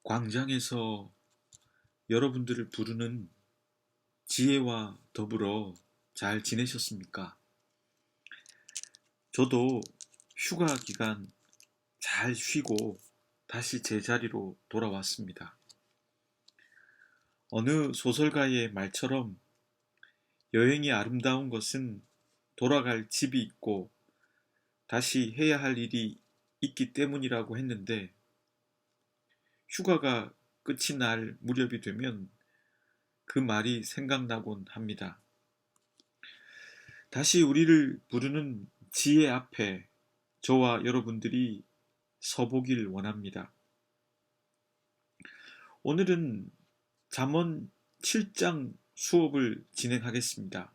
광장에서 여러분들을 부르는 지혜와 더불어 잘 지내셨습니까? 저도 휴가 기간 잘 쉬고 다시 제자리로 돌아왔습니다. 어느 소설가의 말처럼 여행이 아름다운 것은 돌아갈 집이 있고 다시 해야 할 일이 있기 때문이라고 했는데, 휴가가 끝이 날 무렵이 되면 그 말이 생각나곤 합니다. 다시 우리를 부르는 지혜 앞에 저와 여러분들이 서보길 원합니다. 오늘은 잠언 7장 수업을 진행하겠습니다.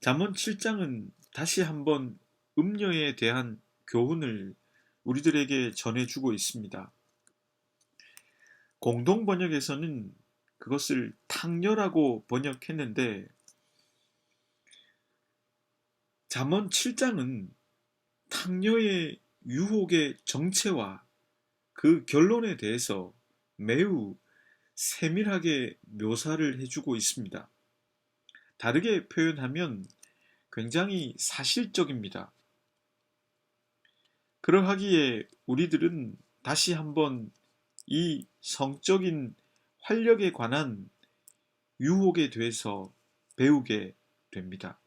잠언 7장은 다시 한번 음녀에 대한 교훈을 우리들에게 전해주고 있습니다. 공동 번역에서는 그것을 탕녀라고 번역했는데, 잠언 7장은 탕녀의 유혹의 정체와 그 결론에 대해서 매우 세밀하게 묘사를 해주고 있습니다. 다르게 표현하면 굉장히 사실적입니다. 그러하기에 우리들은 다시 한번 이 성적인 활력에 관한 유혹에 대해서 배우게 됩니다.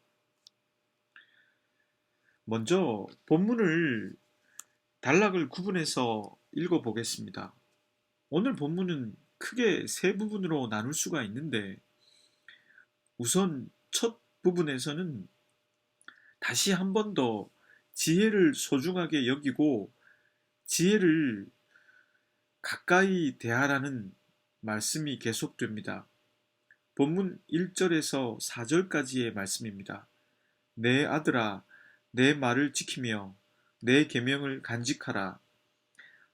먼저 본문을 단락을 구분해서 읽어보겠습니다. 오늘 본문은 크게 세 부분으로 나눌 수가 있는데, 우선 첫 부분에서는 다시 한 번 더 지혜를 소중하게 여기고 지혜를 가까이 대하라는 말씀이 계속됩니다. 본문 1절에서 4절까지의 말씀입니다. 내 아들아, 내 말을 지키며 내 계명을 간직하라.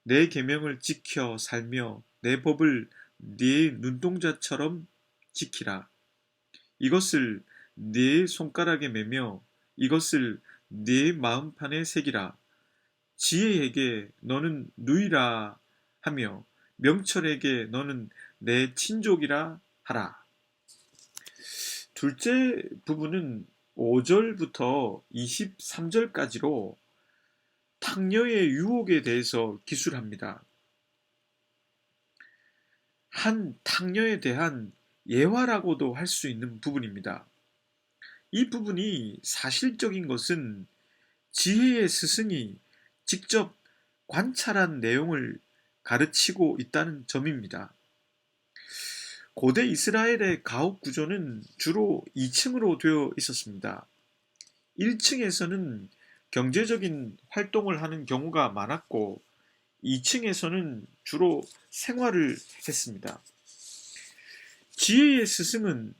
내 계명을 지켜 살며 내 법을 네 눈동자처럼 지키라. 이것을 네 손가락에 매며 이것을 네 마음판에 새기라. 지혜에게 너는 누이라 하며 명철에게 너는 내 친족이라 하라. 둘째 부분은 5절부터 23절까지로 탕녀의 유혹에 대해서 기술합니다. 한 탕녀에 대한 예화라고도 할 수 있는 부분입니다. 이 부분이 사실적인 것은 지혜의 스승이 직접 관찰한 내용을 가르치고 있다는 점입니다. 고대 이스라엘의 가옥 구조는 주로 2층으로 되어 있었습니다. 1층에서는 경제적인 활동을 하는 경우가 많았고 2층에서는 주로 생활을 했습니다. 지혜의 스승은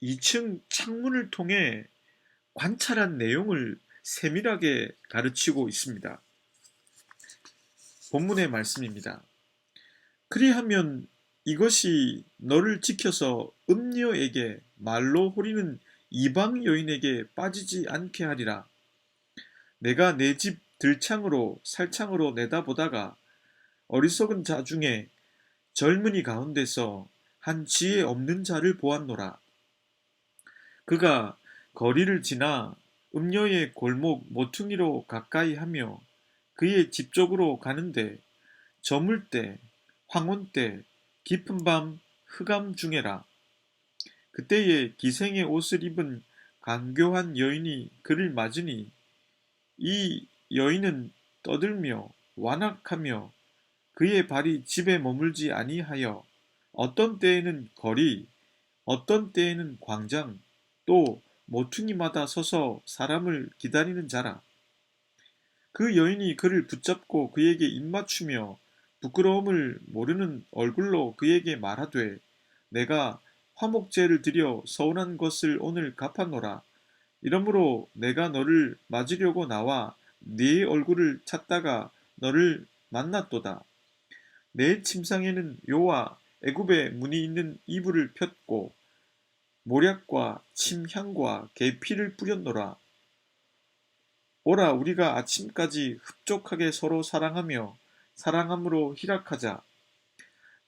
2층 창문을 통해 관찰한 내용을 세밀하게 가르치고 있습니다. 본문의 말씀입니다. 그리하면 이것이 너를 지켜서 음녀에게 말로 호리는 이방 여인에게 빠지지 않게 하리라. 내가 내 집 들창으로 살창으로 내다보다가 어리석은 자 중에 젊은이 가운데서 한 지혜 없는 자를 보았노라. 그가 거리를 지나 음녀의 골목 모퉁이로 가까이 하며 그의 집 쪽으로 가는데 저물 때, 황혼 때, 깊은 밤 흑암 중에라. 그때에 기생의 옷을 입은 간교한 여인이 그를 맞으니 이 여인은 떠들며 완악하며 그의 발이 집에 머물지 아니하여 어떤 때에는 거리, 어떤 때에는 광장, 또 모퉁이마다 서서 사람을 기다리는 자라. 그 여인이 그를 붙잡고 그에게 입맞추며 부끄러움을 모르는 얼굴로 그에게 말하되 내가 화목제를 드려 서운한 것을 오늘 갚았노라. 이러므로 내가 너를 맞으려고 나와 네 얼굴을 찾다가 너를 만났도다. 내 침상에는 요와 애굽의 문이 있는 이불을 폈고 모략과 침향과 계피를 뿌렸노라. 오라 우리가 아침까지 흡족하게 서로 사랑하며 사랑함으로 희락하자.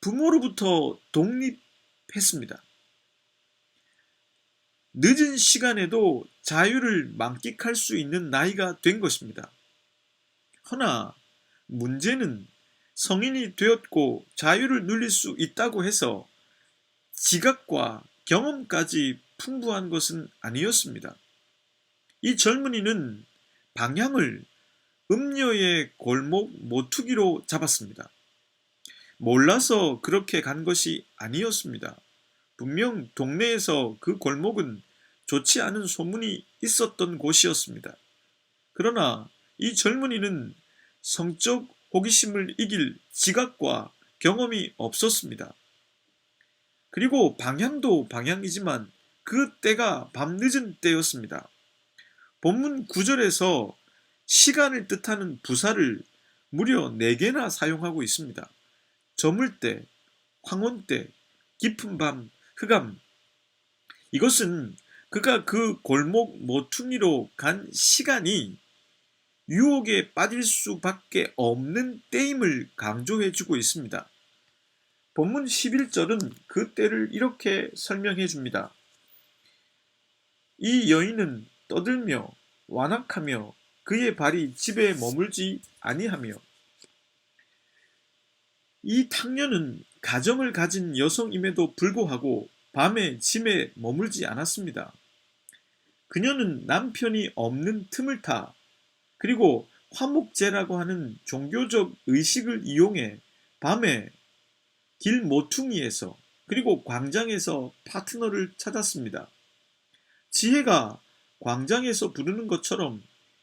부모로부터 독립했습니다. 늦은 시간에도 자유를 만끽할 수 있는 나이가 된 것입니다. 허나 문제는 성인이 되었고 자유를 누릴 수 있다고 해서 지각과 경험까지 풍부한 것은 아니었습니다. 이 젊은이는 방향을 음녀의 골목 모투기로 잡았습니다. 몰라서 그렇게 간 것이 아니었습니다. 분명 동네에서 그 골목은 좋지 않은 소문이 있었던 곳이었습니다. 그러나 이 젊은이는 성적 호기심을 이길 지각과 경험이 없었습니다. 그리고 방향도 방향이지만 그 때가 밤늦은 때였습니다. 본문 9절에서 시간을 뜻하는 부사를 무려 4개나 사용하고 있습니다. 저물 때, 황혼 때, 깊은 밤, 흑암. 이것은 그가 그 골목 모퉁이로 간 시간이 유혹에 빠질 수밖에 없는 때임을 강조해주고 있습니다. 본문 11절은 그 때를 이렇게 설명해 줍니다. 이 여인은 떠들며 완악하며 그의 발이 집에 머물지 아니하며. 이 탕녀는 가정을 가진 여성임에도 불구하고 밤에 집에 머물지 않았습니다. 그녀는 남편이 없는 틈을 타 그리고 화목제라고 하는 종교적 의식을 이용해 밤에 길 모퉁이에서 그리고 광장에서 파트너를 찾았습니다. 지혜가 광장에서 부르는 것처럼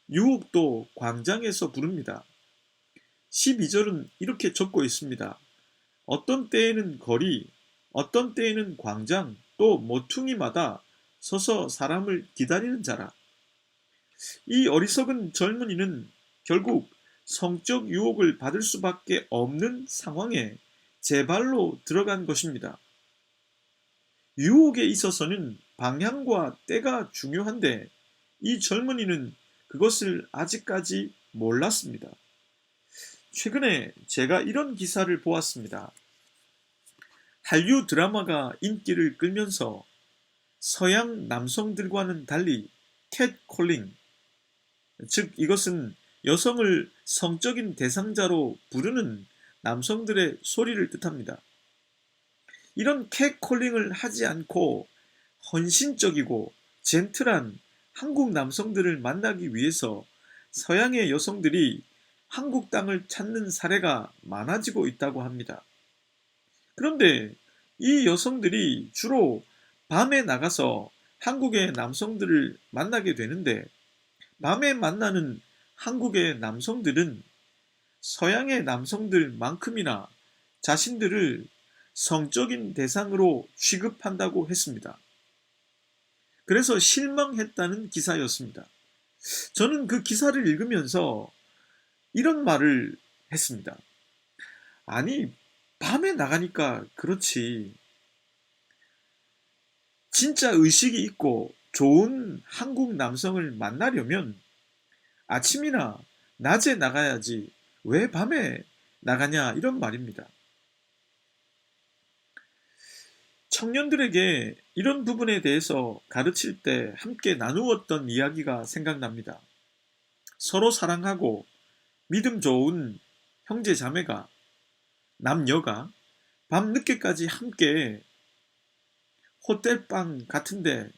유혹도 광장에서 부릅니다. 12절은 이렇게 적고 있습니다. 어떤 때에는 거리, 어떤 때에는 광장, 또 모퉁이마다 서서 사람을 기다리는 자라. 이 어리석은 젊은이는 결국 성적 유혹을 받을 수밖에 없는 상황에 제 발로 들어간 것입니다. 유혹에 있어서는 방향과 때가 중요한데 이 젊은이는 그것을 아직까지 몰랐습니다. 최근에 제가 이런 기사를 보았습니다. 한류 드라마가 인기를 끌면서 서양 남성들과는 달리 캣콜링, 즉 이것은 여성을 성적인 대상자로 부르는 남성들의 소리를 뜻합니다. 이런 캣콜링을 하지 않고 헌신적이고 젠틀한 한국 남성들을 만나기 위해서 서양의 여성들이 한국 땅을 찾는 사례가 많아지고 있다고 합니다. 그런데 이 여성들이 주로 밤에 나가서 한국의 남성들을 만나게 되는데 밤에 만나는 한국의 남성들은 서양의 남성들만큼이나 자신들을 성적인 대상으로 취급한다고 했습니다. 그래서 실망했다는 기사였습니다. 저는 그 기사를 읽으면서 이런 말을 했습니다. 아니, 밤에 나가니까 그렇지. 진짜 의식이 있고 좋은 한국 남성을 만나려면 아침이나 낮에 나가야지 왜 밤에 나가냐 이런 말입니다. 청년들에게 이런 부분에 대해서 가르칠 때 함께 나누었던 이야기가 생각납니다. 서로 사랑하고 믿음 좋은 형제 자매가 남녀가 밤 늦게까지 함께 호텔방 같은데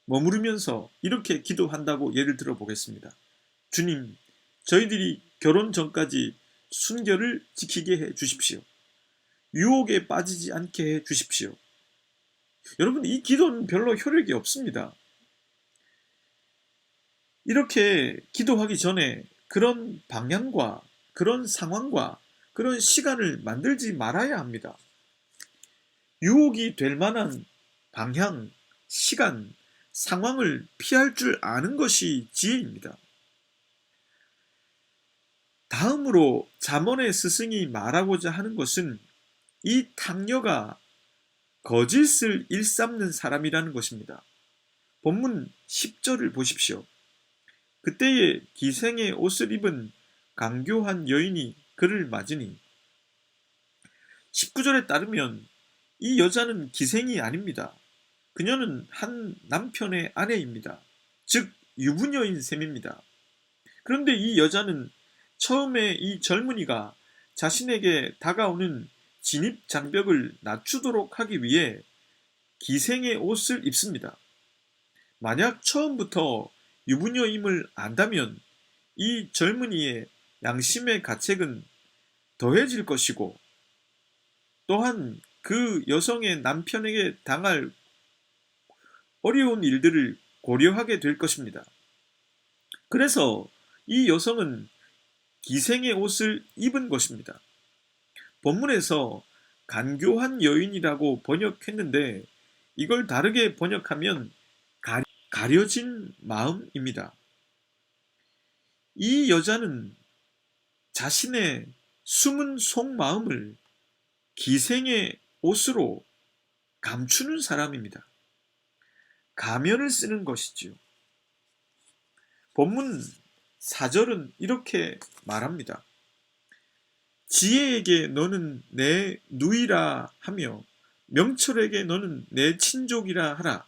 머무르면서 이렇게 기도한다고 예를 들어 보겠습니다. 주님, 저희들이 결혼 전까지 순결을 지키게 해 주십시오. 유혹에 빠지지 않게 해 주십시오. 여러분, 이 기도는 별로 효력이 없습니다. 이렇게 기도하기 전에 그런 방향과 그런 상황과 그런 시간을 만들지 말아야 합니다. 유혹이 될 만한 방향, 시간, 상황을 피할 줄 아는 것이 지혜입니다. 다음으로 잠언의 스승이 말하고자 하는 것은 이 탕녀가 거짓을 일삼는 사람이라는 것입니다. 본문 10절을 보십시오. 그때에 기생의 옷을 입은 강교한 여인이 그를 맞으니 19절에 따르면 이 여자는 기생이 아닙니다. 그녀는 한 남편의 아내입니다. 즉 유부녀인 셈입니다. 그런데 이 여자는 처음에 이 젊은이가 자신에게 다가오는 진입 장벽을 낮추도록 하기 위해 기생의 옷을 입습니다. 만약 처음부터 유부녀임을 안다면 이 젊은이의 양심의 가책은 더해질 것이고, 또한 그 여성의 남편에게 당할 어려운 일들을 고려하게 될 것입니다. 그래서 이 여성은 기생의 옷을 입은 것입니다. 본문에서 간교한 여인이라고 번역했는데 이걸 다르게 번역하면 가려진 마음입니다. 이 여자는 자신의 숨은 속마음을 기생의 옷으로 감추는 사람입니다. 가면을 쓰는 것이지요. 본문 4절은 이렇게 말합니다. 지혜에게 너는 내 누이라 하며 명철에게 너는 내 친족이라 하라.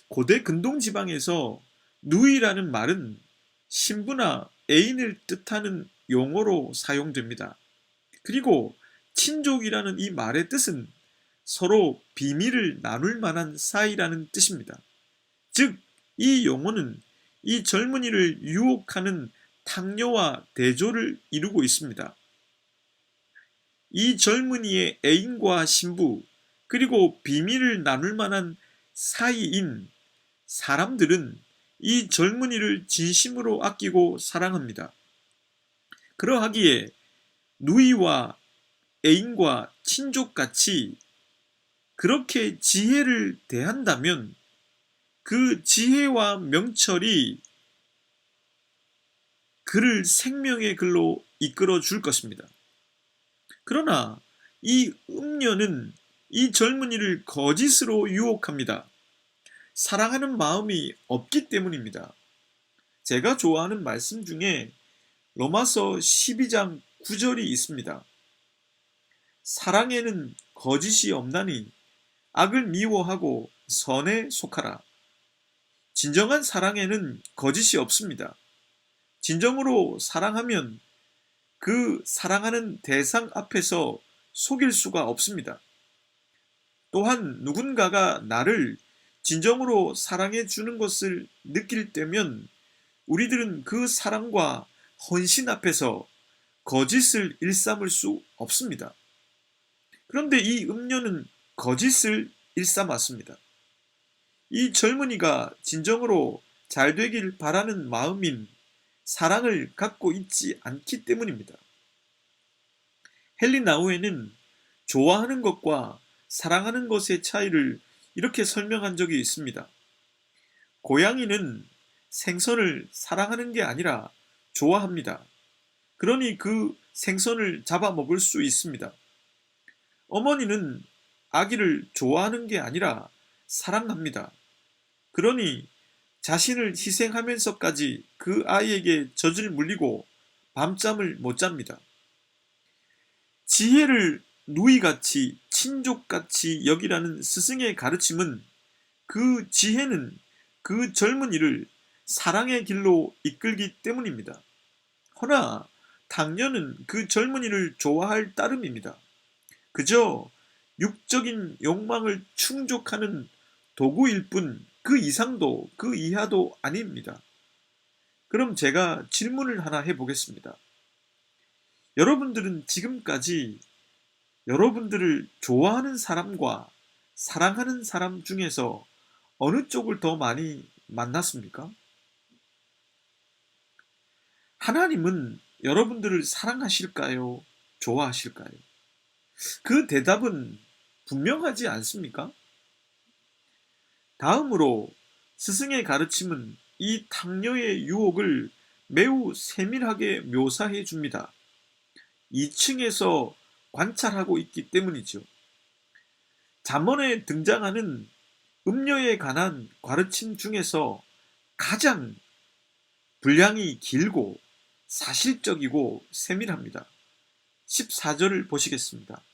고대 근동지방에서 누이라는 말은 신부나 애인을 뜻하는 용어로 사용됩니다. 그리고 친족이라는 이 말의 뜻은 서로 비밀을 나눌 만한 사이라는 뜻입니다. 즉, 이 용어는 이 젊은이를 유혹하는 탕료와 대조를 이루고 있습니다. 이 젊은이의 애인과 신부, 그리고 비밀을 나눌 만한 사이인 사람들은 이 젊은이를 진심으로 아끼고 사랑합니다. 그러하기에 누이와 애인과 친족같이 그렇게 지혜를 대한다면 그 지혜와 명철이 그를 생명의 길로 이끌어 줄 것입니다. 그러나 이 음녀는 이 젊은이를 거짓으로 유혹합니다. 사랑하는 마음이 없기 때문입니다. 제가 좋아하는 말씀 중에 로마서 12장 9절이 있습니다. 사랑에는 거짓이 없나니 악을 미워하고 선에 속하라. 진정한 사랑에는 거짓이 없습니다. 진정으로 사랑하면 그 사랑하는 대상 앞에서 속일 수가 없습니다. 또한 누군가가 나를 진정으로 사랑해 주는 것을 느낄 때면 우리들은 그 사랑과 헌신 앞에서 거짓을 일삼을 수 없습니다. 그런데 이 음녀는 거짓을 일삼았습니다. 이 젊은이가 진정으로 잘 되길 바라는 마음인 사랑을 갖고 있지 않기 때문입니다. 헨리 나우에는 좋아하는 것과 사랑하는 것의 차이를 이렇게 설명한 적이 있습니다. 고양이는 생선을 사랑하는 게 아니라 좋아합니다. 그러니 그 생선을 잡아먹을 수 있습니다. 어머니는 아기를 좋아하는 게 아니라 사랑합니다. 그러니 자신을 희생하면서까지 그 아이에게 젖을 물리고 밤잠을 못 잡니다. 지혜를 누이같이 친족같이 여기라는 스승의 가르침은 그 지혜는 그 젊은이를 사랑의 길로 이끌기 때문입니다. 허나 탕녀는 그 젊은이를 좋아할 따름입니다. 그저 육적인 욕망을 충족하는 도구일 뿐 그 이상도 그 이하도 아닙니다. 그럼 제가 질문을 하나 해보겠습니다. 여러분들은 지금까지 여러분들을 좋아하는 사람과 사랑하는 사람 중에서 어느 쪽을 더 많이 만났습니까? 하나님은 여러분들을 사랑하실까요? 좋아하실까요? 그 대답은 분명하지 않습니까? 다음으로 스승의 가르침은 이 탕녀의 유혹을 매우 세밀하게 묘사해 줍니다. 2층에서 관찰하고 있기 때문이죠. 잠언에 등장하는 음녀에 관한 가르침 중에서 가장 분량이 길고 사실적이고 세밀합니다. 14절을 보시겠습니다.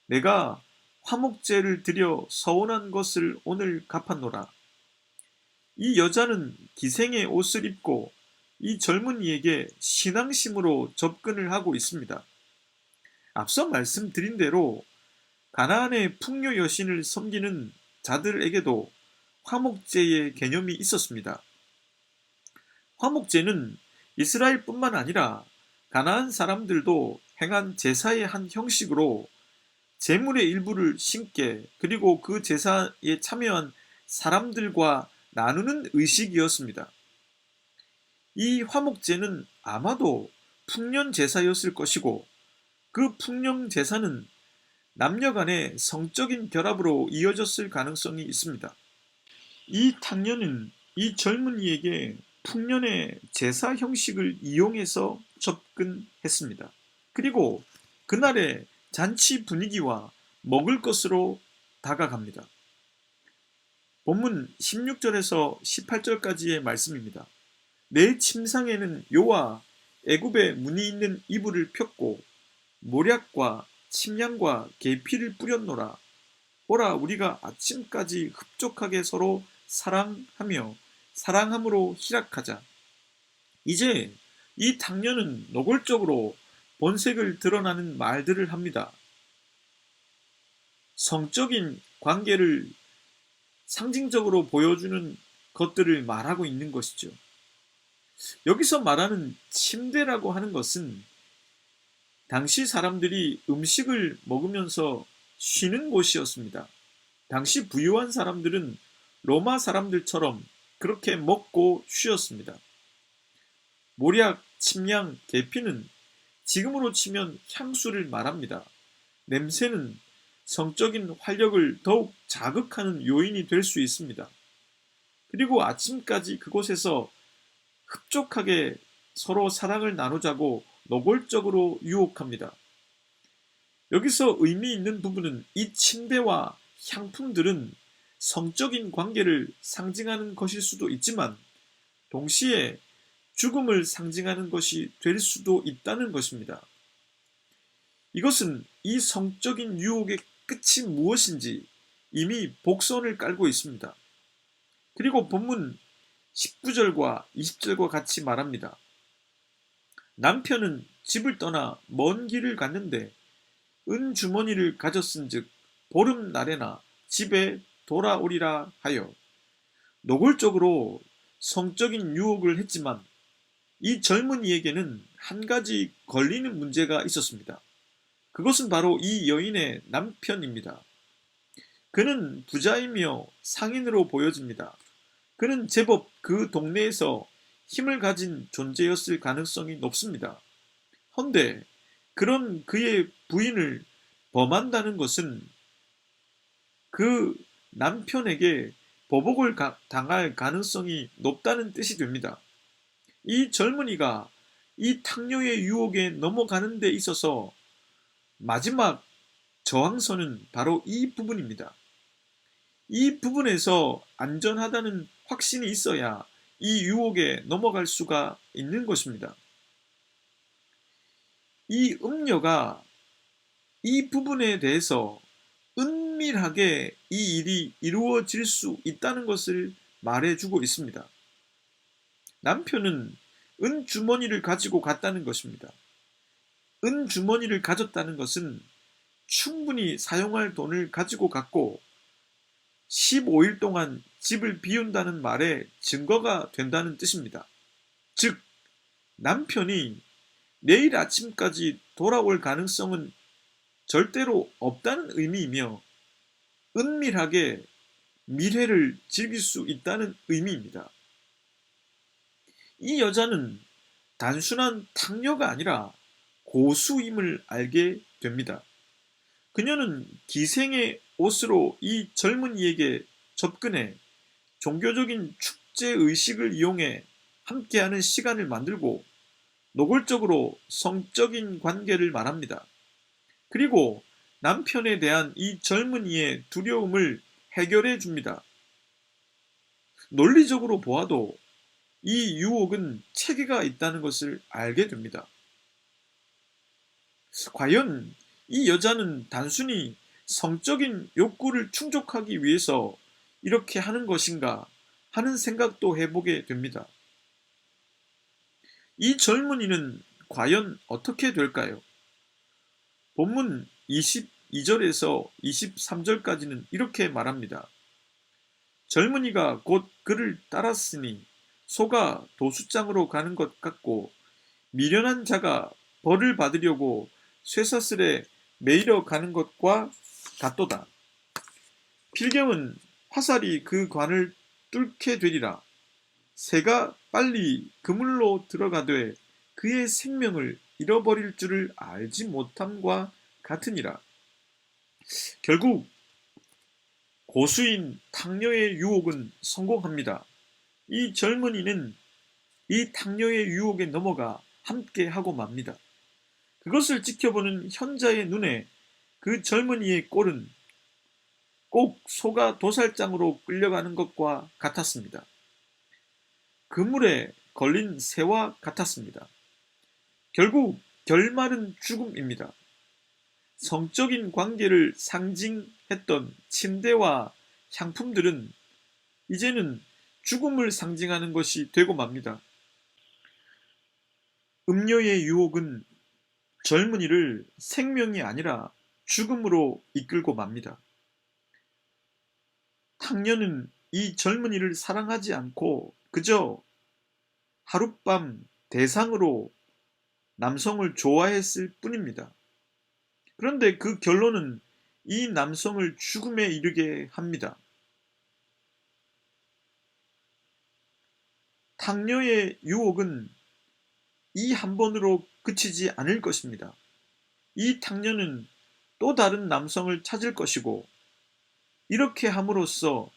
내가 화목제를 드려 서원한 것을 오늘 갚았노라. 이 여자는 기생의 옷을 입고 이 젊은이에게 신앙심으로 접근을 하고 있습니다. 앞서 말씀드린 대로 가나안의 풍요 여신을 섬기는 자들에게도 화목제의 개념이 있었습니다. 화목제는 이스라엘뿐만 아니라 가나안 사람들도 행한 제사의 한 형식으로 제물의 일부를 신께 그리고 그 제사에 참여한 사람들과 나누는 의식이었습니다. 이 화목제는 아마도 풍년 제사였을 것이고 그 풍년 제사는 남녀 간의 성적인 결합으로 이어졌을 가능성이 있습니다. 이 탕녀는 이 젊은이에게 풍년의 제사 형식을 이용해서 접근했습니다. 그리고 그날의 잔치 분위기와 먹을 것으로 다가갑니다. 본문 16절에서 18절까지의 말씀입니다. 내 침상에는 요와 애굽의 무늬 있는 이불을 폈고 모략과 침향과 계피를 뿌렸노라. 오라 우리가 아침까지 흡족하게 서로 사랑하며 사랑함으로 희락하자. 이제 이 탕녀는 노골적으로 본색을 드러나는 말들을 합니다. 성적인 관계를 상징적으로 보여주는 것들을 말하고 있는 것이죠. 여기서 말하는 침대라고 하는 것은 당시 사람들이 음식을 먹으면서 쉬는 곳이었습니다. 당시 부유한 사람들은 로마 사람들처럼 그렇게 먹고 쉬었습니다. 모략, 침향, 계피는 지금으로 치면 향수를 말합니다. 냄새는 성적인 활력을 더욱 자극하는 요인이 될 수 있습니다. 그리고 아침까지 그곳에서 흡족하게 서로 사랑을 나누자고 노골적으로 유혹합니다. 여기서 의미 있는 부분은 이 침대와 향품들은 성적인 관계를 상징하는 것일 수도 있지만 동시에 죽음을 상징하는 것이 될 수도 있다는 것입니다. 이것은 이 성적인 유혹의 끝이 무엇인지 이미 복선을 깔고 있습니다. 그리고 본문 19절과 20절과 같이 말합니다. 남편은 집을 떠나 먼 길을 갔는데 은주머니를 가졌은즉 보름날에나 집에 돌아오리라 하여 노골적으로 성적인 유혹을 했지만 이 젊은이에게는 한 가지 걸리는 문제가 있었습니다. 그것은 바로 이 여인의 남편입니다. 그는 부자이며 상인으로 보여집니다. 그는 제법 그 동네에서 힘을 가진 존재였을 가능성이 높습니다. 헌데 그런 그의 부인을 범한다는 것은 그 남편에게 보복을 당할 가능성이 높다는 뜻이 됩니다. 이 젊은이가 이 탕녀의 유혹에 넘어가는 데 있어서 마지막 저항선은 바로 이 부분입니다. 이 부분에서 안전하다는 확신이 있어야 이 유혹에 넘어갈 수가 있는 것입니다. 이 음녀가 이 부분에 대해서 은밀하게 이 일이 이루어질 수 있다는 것을 말해주고 있습니다. 남편은 은주머니를 가지고 갔다는 것입니다. 은주머니를 가졌다는 것은 충분히 사용할 돈을 가지고 갔고 15일 동안 집을 비운다는 말에 증거가 된다는 뜻입니다. 즉, 남편이 내일 아침까지 돌아올 가능성은 절대로 없다는 의미이며 은밀하게 미래를 즐길 수 있다는 의미입니다. 이 여자는 단순한 탕녀가 아니라 고수임을 알게 됩니다. 그녀는 기생의 옷으로 이 젊은이에게 접근해 종교적인 축제 의식을 이용해 함께하는 시간을 만들고 노골적으로 성적인 관계를 말합니다. 그리고 남편에 대한 이 젊은이의 두려움을 해결해 줍니다. 논리적으로 보아도 이 유혹은 체계가 있다는 것을 알게 됩니다. 과연 이 여자는 단순히 성적인 욕구를 충족하기 위해서 이렇게 하는 것인가 하는 생각도 해보게 됩니다. 이 젊은이는 과연 어떻게 될까요? 본문 22절에서 23절까지는 이렇게 말합니다. 젊은이가 곧 그를 따랐으니 소가 도수장으로 가는 것 같고 미련한 자가 벌을 받으려고 쇠사슬에 매이러 가는 것과 같도다. 필경은 화살이 그 관을 뚫게 되리라. 새가 빨리 그물로 들어가되 그의 생명을 잃어버릴 줄을 알지 못함과 같으니라. 결국 고수인 탕녀의 유혹은 성공합니다. 이 젊은이는 이 탕녀의 유혹에 넘어가 함께 하고 맙니다. 그것을 지켜보는 현자의 눈에 그 젊은이의 꼴은 꼭 소가 도살장으로 끌려가는 것과 같았습니다. 그물에 걸린 새와 같았습니다. 결국 결말은 죽음입니다. 성적인 관계를 상징했던 침대와 향품들은 이제는 죽음을 상징하는 것이 되고 맙니다. 음료의 유혹은 젊은이를 생명이 아니라 죽음으로 이끌고 맙니다. 탕녀는 이 젊은이를 사랑하지 않고 그저 하룻밤 대상으로 남성을 좋아했을 뿐입니다. 그런데 그 결론은 이 남성을 죽음에 이르게 합니다. 탕녀의 유혹은 이 한 번으로 그치지 않을 것입니다. 이 탕녀는 또 다른 남성을 찾을 것이고 이렇게 함으로써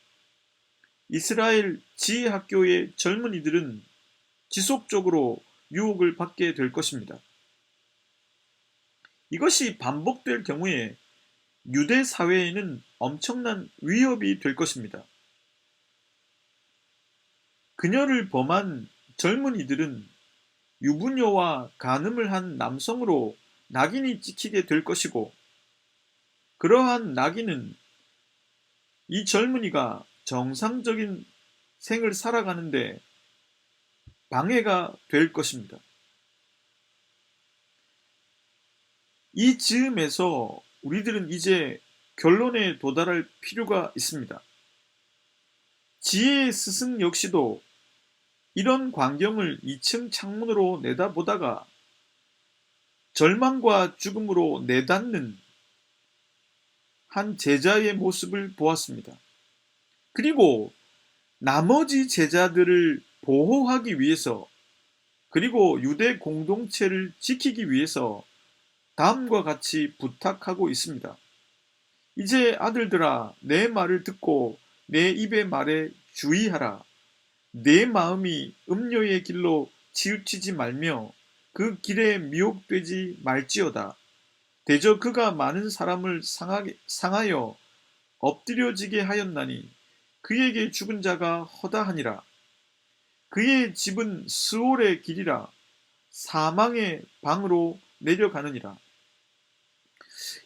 이스라엘 지혜학교의 젊은이들은 지속적으로 유혹을 받게 될 것입니다. 이것이 반복될 경우에 유대 사회에는 엄청난 위협이 될 것입니다. 그녀를 범한 젊은이들은 유부녀와 간음을 한 남성으로 낙인이 찍히게 될 것이고 그러한 낙인은 이 젊은이가 정상적인 생을 살아가는데 방해가 될 것입니다. 이 즈음에서 우리들은 이제 결론에 도달할 필요가 있습니다. 지혜의 스승 역시도 이런 광경을 2층 창문으로 내다보다가 절망과 죽음으로 내닫는 한 제자의 모습을 보았습니다. 그리고 나머지 제자들을 보호하기 위해서 그리고 유대 공동체를 지키기 위해서 다음과 같이 부탁하고 있습니다. 이제 아들들아, 내 말을 듣고 내 입의 말에 주의하라. 내 마음이 음료의 길로 치우치지 말며 그 길에 미혹되지 말지어다. 대저 그가 많은 사람을 상하여 엎드려지게 하였나니 그에게 죽은 자가 허다하니라. 그의 집은 스올의 길이라 사망의 방으로 내려가느니라.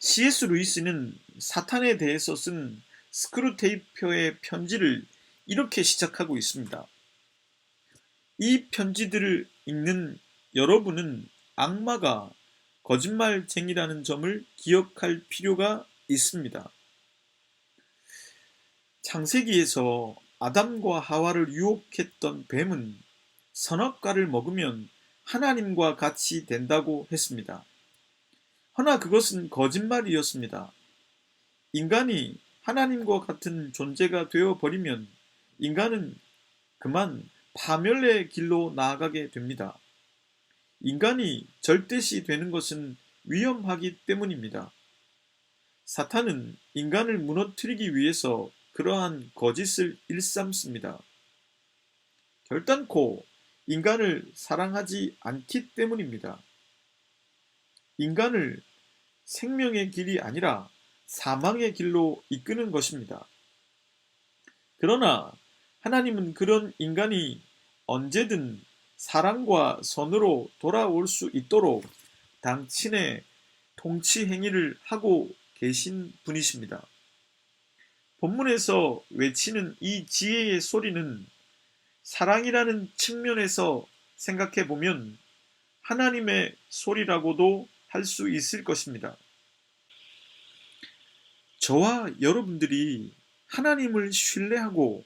C.S. 루이스는 사탄에 대해서 쓴 스크루테이프의 편지를 이렇게 시작하고 있습니다. 이 편지들을 읽는 여러분은 악마가 거짓말쟁이라는 점을 기억할 필요가 있습니다. 창세기에서 아담과 하와를 유혹했던 뱀은 선악과를 먹으면 하나님과 같이 된다고 했습니다. 허나 그것은 거짓말이었습니다. 인간이 하나님과 같은 존재가 되어버리면 인간은 그만 파멸의 길로 나아가게 됩니다. 인간이 절대시 되는 것은 위험하기 때문입니다. 사탄은 인간을 무너뜨리기 위해서 그러한 거짓을 일삼습니다. 결단코 인간을 사랑하지 않기 때문입니다. 인간을 생명의 길이 아니라 사망의 길로 이끄는 것입니다. 그러나 하나님은 그런 인간이 언제든 사랑과 선으로 돌아올 수 있도록 당신의 통치 행위를 하고 계신 분이십니다. 본문에서 외치는 이 지혜의 소리는 사랑이라는 측면에서 생각해 보면 하나님의 소리라고도 할 수 있을 것입니다. 저와 여러분들이 하나님을 신뢰하고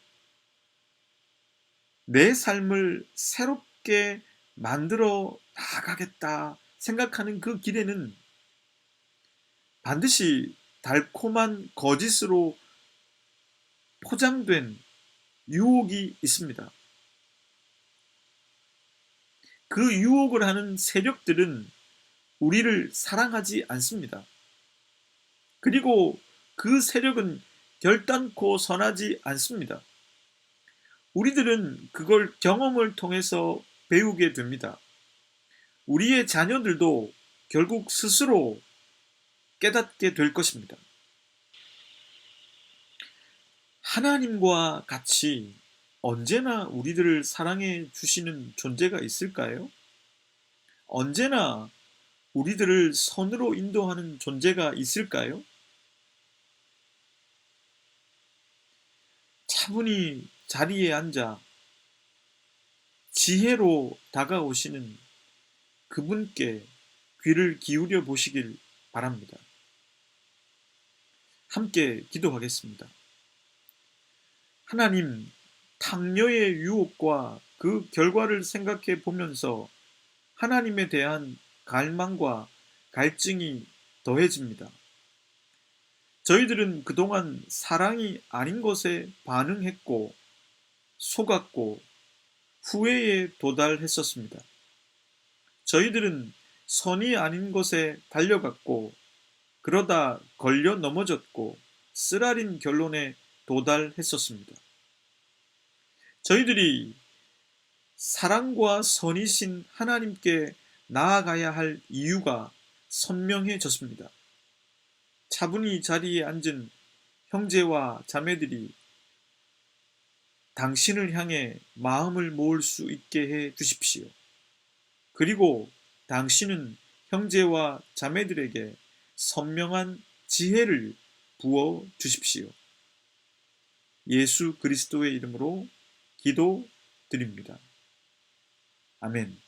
내 삶을 새롭게 만들어 나가겠다 생각하는 그 길에는 반드시 달콤한 거짓으로 포장된 유혹이 있습니다. 그 유혹을 하는 세력들은 우리를 사랑하지 않습니다. 그리고 그 세력은 결단코 선하지 않습니다. 우리들은 그걸 경험을 통해서 배우게 됩니다. 우리의 자녀들도 결국 스스로 깨닫게 될 것입니다. 하나님과 같이 언제나 우리들을 사랑해 주시는 존재가 있을까요? 언제나 우리들을 선으로 인도하는 존재가 있을까요? 차분히 자리에 앉아 지혜로 다가오시는 그분께 귀를 기울여 보시길 바랍니다. 함께 기도하겠습니다. 하나님, 탕녀의 유혹과 그 결과를 생각해 보면서 하나님에 대한 갈망과 갈증이 더해집니다. 저희들은 그동안 사랑이 아닌 것에 반응했고 속았고 후회에 도달했었습니다. 저희들은 선이 아닌 것에 달려갔고 그러다 걸려 넘어졌고 쓰라린 결론에 도달했었습니다. 저희들이 사랑과 선이신 하나님께 나아가야 할 이유가 선명해졌습니다. 차분히 자리에 앉은 형제와 자매들이 당신을 향해 마음을 모을 수 있게 해 주십시오. 그리고 당신은 형제와 자매들에게 선명한 지혜를 부어 주십시오. 예수 그리스도의 이름으로 기도드립니다. 아멘.